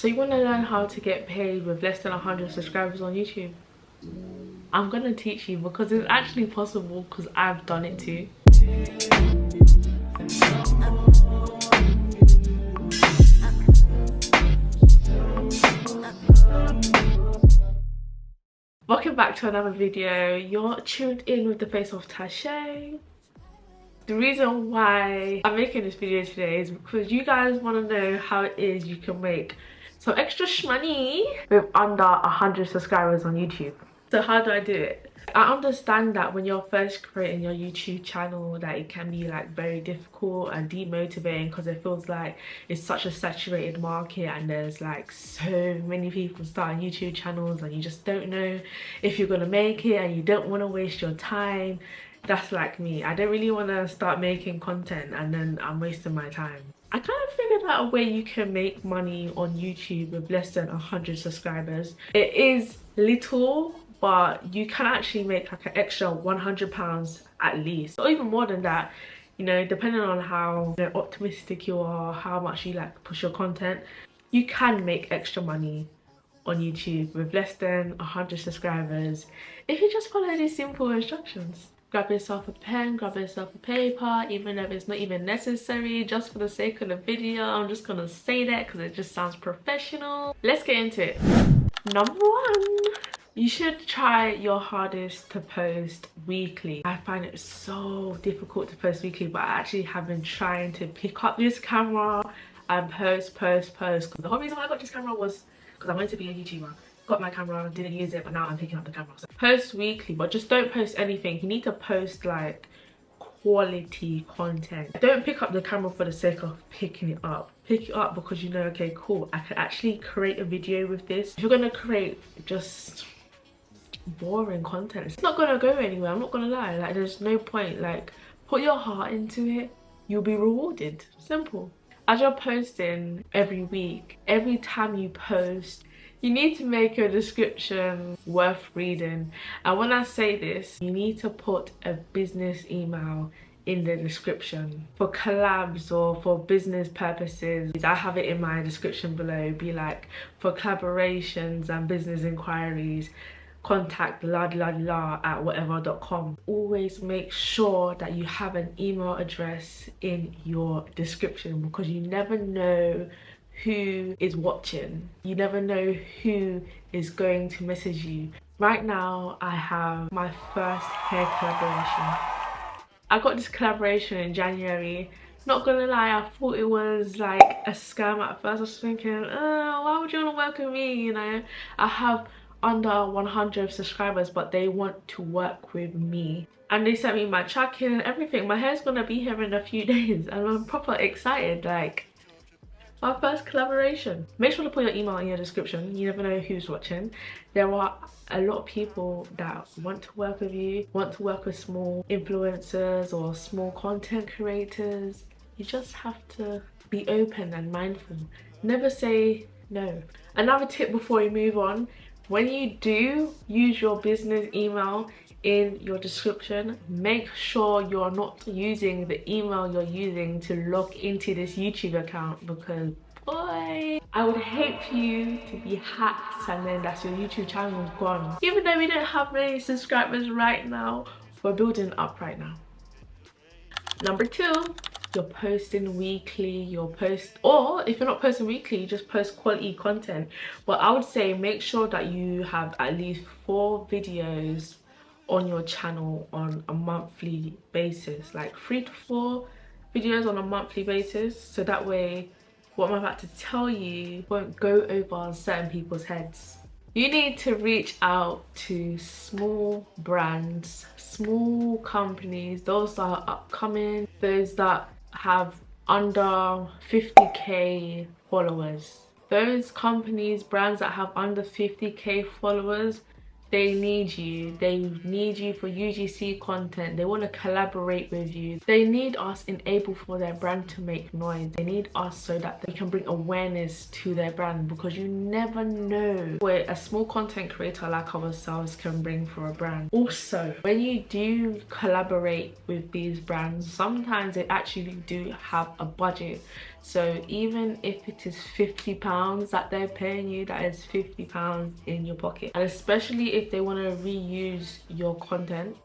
So you want to learn how to get paid with less than 100 subscribers on YouTube? I'm gonna teach you because it's actually possible, because I've done it too. Welcome back to another video. You're tuned in with the face of Tashay. The reason why I'm making this video today is because you guys want to know how it is you can make some extra money with under 100 subscribers on YouTube. So how do I do it? I understand that when you're first creating your YouTube channel that it can be like very difficult and demotivating, because it feels like it's such a saturated market and there's like so many people starting YouTube channels and you just don't know if you're gonna make it and you don't want to waste your time. That's like me. I don't really want to start making content and then I'm wasting my time. I kind of figured out a way you can make money on YouTube with less than 100 subscribers. It is little, but you can actually make like an extra £100 at least, or even more than that, you know, depending on how optimistic you are, how much you like push your content. You can make extra money on YouTube with less than 100 subscribers if you just follow these simple instructions. Grab yourself a pen, grab yourself a paper, even if it's not even necessary, just for the sake of the video. I'm just gonna say that because it just sounds professional. Let's get into it. Number one, you should try your hardest to post weekly. I find it so difficult to post weekly, but I actually have been trying to pick up this camera and post. Because the whole reason why I got this camera was because I wanted to be a YouTuber. Got my camera, didn't use it, but now I'm picking up the camera. So post weekly, but just don't post anything. You need to post like quality content. Don't pick up the camera for the sake of picking it up. Pick it up because you know, okay, cool, I can actually create a video with this. If you're gonna create just boring content, it's not gonna go anywhere. I'm not gonna lie, like there's no point. Like, put your heart into it, you'll be rewarded. Simple. As you're posting every week, every time you post, you need to make your description worth reading. And when I say this, you need to put a business email in the description for collabs or for business purposes. I have it in my description below. Be like, for collaborations and business inquiries, contact at whatever.com. Always make sure that you have an email address in your description, because you never know who is watching. You never know who is going to message you. Right now I have my first hair collaboration. I got this collaboration in January. Not gonna lie, I thought it was like a scam at first. I was thinking, why would you want to work with me? You know, I have under 100 subscribers, but they want to work with me. And they sent me my tracking and everything. My hair's gonna be here in a few days and I'm proper excited. Like, our first collaboration. Make sure to put your email in your description. You never know who's watching. There are a lot of people that want to work with you, want to work with small influencers or small content creators. You just have to be open and mindful. Never say no. Another tip before we move on, when you do use your business email in your description, make sure you're not using the email you're using to log into this YouTube account, because boy, I would hate for you to be hacked and then that's your YouTube channel gone. Even though we don't have many subscribers right now, we're building up right now. Number two, you're posting weekly. Or if you're not posting weekly, just post quality content. But I would say make sure that you have at least 4 videos on your channel on a monthly basis, like 3 to 4 videos on a monthly basis, so that way what I'm about to tell you won't go over certain people's heads. You need to reach out to small brands, small companies, those that are upcoming, those that have under 50k followers. Those companies, brands that have under 50k followers, they need you. They need you for UGC content. They want to collaborate with you. They need us enabled for their brand to make noise. They need us so that they can bring awareness to their brand, because you never know what a small content creator like ourselves can bring for a brand. Also, when you do collaborate with these brands, sometimes they actually do have a budget So even if it is £50 that they're paying you, that is £50 in your pocket. And especially if they want to reuse your content,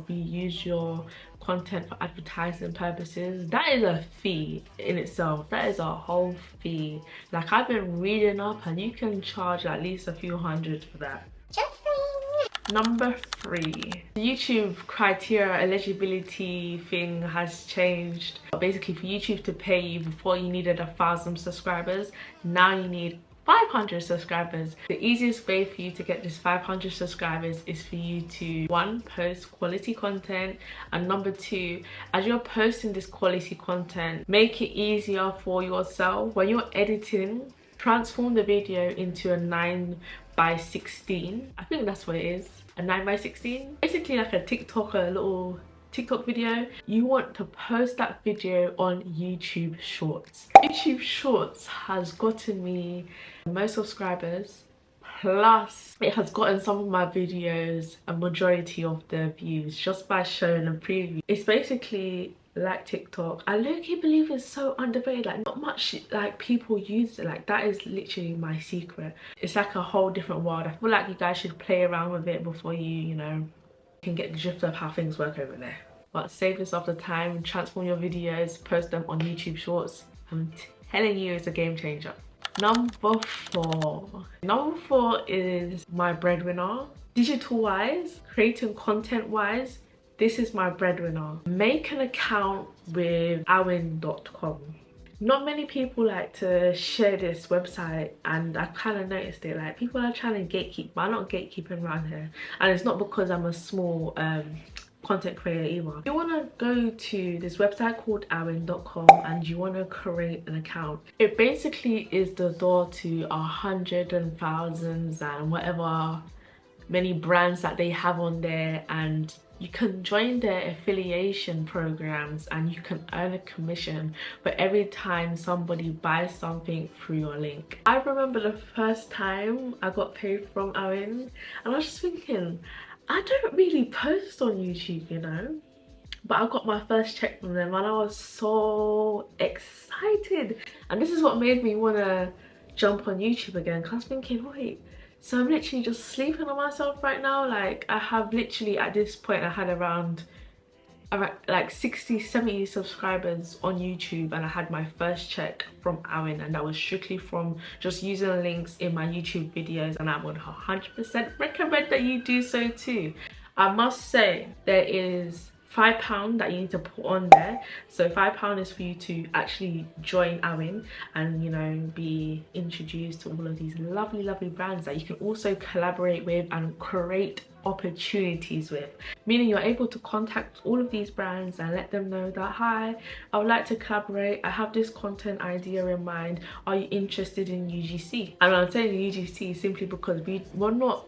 for advertising purposes, that is a fee in itself. That is a whole fee. Like, I've been reading up, and you can charge at least a few hundred for that. Number 3, the YouTube criteria eligibility thing has changed. Basically, for YouTube to pay you, before you needed 1,000 subscribers, now you need 500 subscribers. The easiest way for you to get this 500 subscribers is for you to, 1, post quality content, and number 2, as you're posting this quality content, make it easier for yourself when you're editing. Transform the video into a 9:16. I think that's what it is, a 9:16, basically like a little TikTok video. You want to post that video on YouTube Shorts. YouTube Shorts has gotten me the most subscribers, plus it has gotten some of my videos a majority of the views just by showing a preview. It's basically like TikTok. I low-key believe it's so underrated. Like, not much like people use it. Like, that is literally my secret. It's like a whole different world. I feel like you guys should play around with it before you know, can get the drift of how things work over there. But save yourself the time, transform your videos, post them on YouTube Shorts. I'm telling you, it's a game changer. Number 4. Number 4 is my breadwinner. Digital wise, creating content wise, this is my breadwinner. Make an account with awin.com. Not many people like to share this website, and I kind of noticed it. Like, people are trying to gatekeep, but I'm not gatekeeping around here. And it's not because I'm a small content creator either. You want to go to this website called awin.com and you want to create an account. It basically is the door to hundreds and thousands and whatever many brands that they have on there, and you can join their affiliation programs and you can earn a commission for every time somebody buys something through your link. I remember the first time I got paid from Awin, and I was just thinking, I don't really post on YouTube, you know, but I got my first check from them and I was so excited. And this is what made me want to jump on YouTube again, because I was thinking, wait, so I'm literally just sleeping on myself right now. Like, I have literally, at this point, I had around like 60-70 subscribers on YouTube, and I had my first check from Awin, and that was strictly from just using the links in my YouTube videos, and I would 100% recommend that you do so too. I must say, there is £5 that you need to put on there. So £5 is for you to actually join Awin and, you know, be introduced to all of these lovely brands that you can also collaborate with and create opportunities with, meaning you're able to contact all of these brands and let them know that, hi, I would like to collaborate, I have this content idea in mind, are you interested in UGC? And I'm saying UGC simply because we're not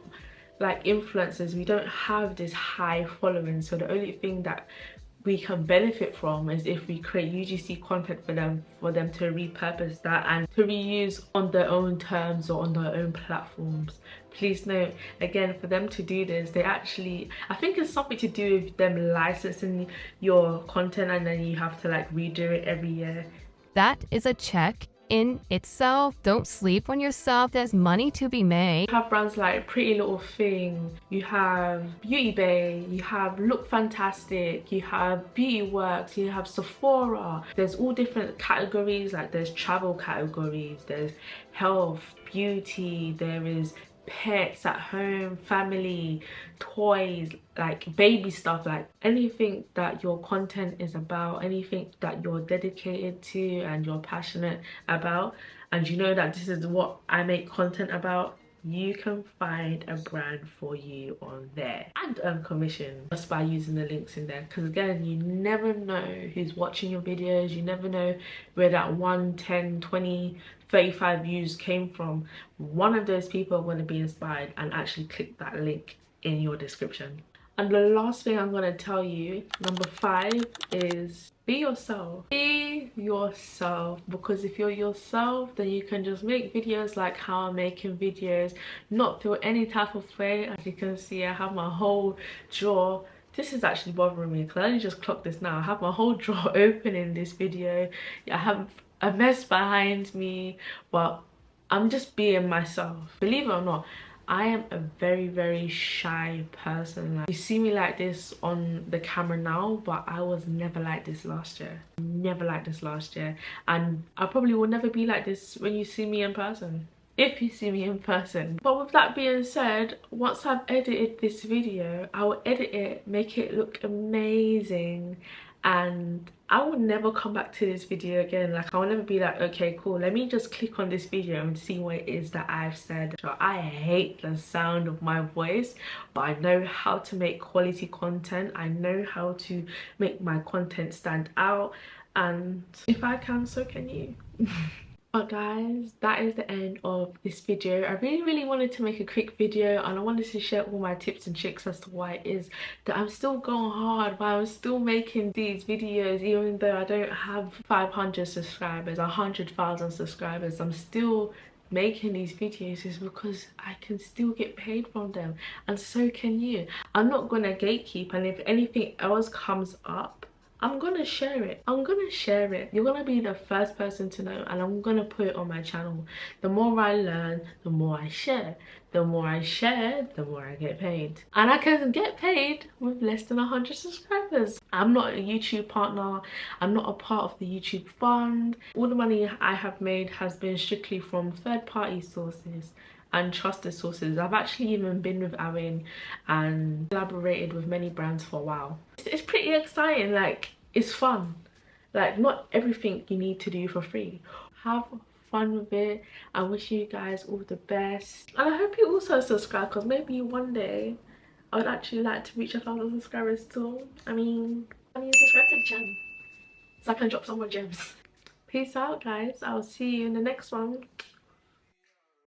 like influencers, we don't have this high following, so the only thing that we can benefit from is if we create UGC content for them to repurpose that and to reuse on their own terms or on their own platforms. Please note, again, for them to do this, they actually, I think it's something to do with them licensing your content, and then you have to like redo it every year. That is a check in itself. Don't sleep on yourself. There's money to be made. You have brands like Pretty Little Thing, you have Beauty Bay, you have Look Fantastic, you have Beauty Works, you have Sephora. There's all different categories, like there's travel categories, there's health, beauty, there is pets at home, family, toys, like baby stuff, like anything that your content is about, anything that you're dedicated to and you're passionate about, and you know that this is what I make content about, you can find a brand for you on there and earn commission just by using the links in there. Because again, you never know who's watching your videos, you never know where that 1, 10, 20, 35 views came from. One of those people are going to be inspired and actually click that link in your description. And the last thing I'm going to tell you, number 5, is be yourself. Be yourself, because if you're yourself, then you can just make videos like how I'm making videos, not feel any type of way. As you can see, I have my whole drawer. This is actually bothering me because I only just clocked this now. I have my whole drawer open in this video. I have a mess behind me, but I'm just being myself. Believe it or not, I am a very shy person. Like, you see me like this on the camera now, but I was never like this last year. Never like this last year, and I probably will never be like this when you see me in person, if you see me in person. But with that being said, once I've edited this video, I will edit it, make it look amazing, and I will never come back to this video again. Like, I will never be like, okay, cool, let me just click on this video and see what it is that I've said. So I hate the sound of my voice, but I know how to make quality content. I know how to make my content stand out, and if I can, so can you. But guys, that is the end of this video. I really wanted to make a quick video, and I wanted to share all my tips and tricks as to why it is that I'm still going hard, why I'm still making these videos even though I don't have 500 subscribers, 100,000 subscribers. I'm still making these videos is because I can still get paid from them, and so can you. I'm not gonna gatekeep, and if anything else comes up, I'm gonna share it. I'm gonna share it. You're gonna be the first person to know, and I'm gonna put it on my channel. The more I learn, the more I share. The more I share, the more I get paid. And I can get paid with less than 100 subscribers. I'm not a YouTube partner. I'm not a part of the YouTube fund. All the money I have made has been strictly from third-party sources and trusted sources. I've actually even been with Awin and collaborated with many brands for a while. It's pretty exciting. Like, it's fun. Like, not everything you need to do for free. Have fun with it. I wish you guys all the best, and I hope you also subscribe, because maybe one day I would actually like to reach 1,000 subscribers too. I mean subscribe to the channel so I can drop some more gems. Peace out guys. I'll see you in the next one.